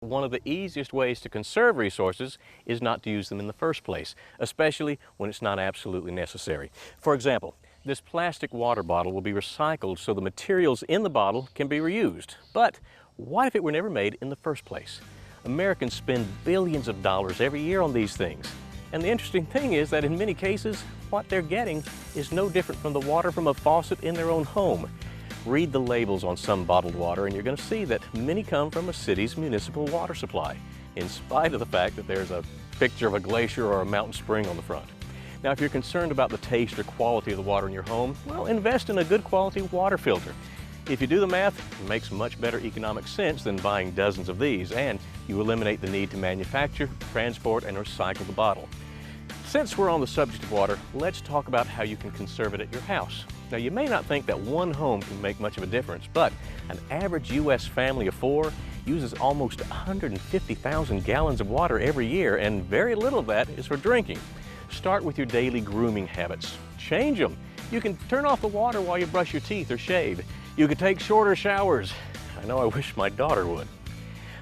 One of the easiest ways to conserve resources is not to use them in the first place, especially when it's not absolutely necessary. For example, this plastic water bottle will be recycled so the materials in the bottle can be reused. But what if it were never made in the first place? Americans spend billions of dollars every year on these things. And the interesting thing is that in many cases, what they're getting is no different from the water from a faucet in their own home. Read the labels on some bottled water and you're going to see that many come from a city's municipal water supply, in spite of the fact that there's a picture of a glacier or a mountain spring on the front. Now, if you're concerned about the taste or quality of the water in your home, well, invest in a good quality water filter. If you do the math, it makes much better economic sense than buying dozens of these, and you eliminate the need to manufacture, transport, and recycle the bottle. Since we're on the subject of water, let's talk about how you can conserve it at your house. Now, you may not think that one home can make much of a difference, but an average U.S. family of 4 uses almost 150,000 gallons of water every year, and very little of that is for drinking. Start with your daily grooming habits. Change them. You can turn off the water while you brush your teeth or shave. You can take shorter showers. I know I wish my daughter would.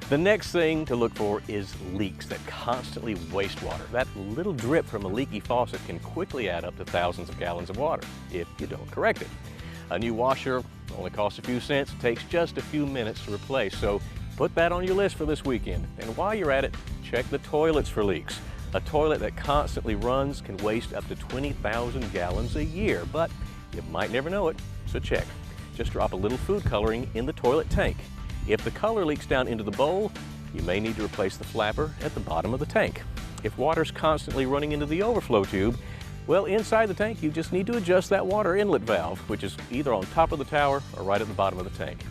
The next thing to look for is leaks that constantly waste water. That little drip from a leaky faucet can quickly add up to thousands of gallons of water if you don't correct it. A new washer only costs a few cents, takes just a few minutes to replace, so put that on your list for this weekend. And while you're at it, check the toilets for leaks. A toilet that constantly runs can waste up to 20,000 gallons a year, but you might never know it, so check. Just drop a little food coloring in the toilet tank. If the color leaks down into the bowl, you may need to replace the flapper at the bottom of the tank. If water's constantly running into the overflow tube, well, inside the tank, you just need to adjust that water inlet valve, which is either on top of the tower or right at the bottom of the tank.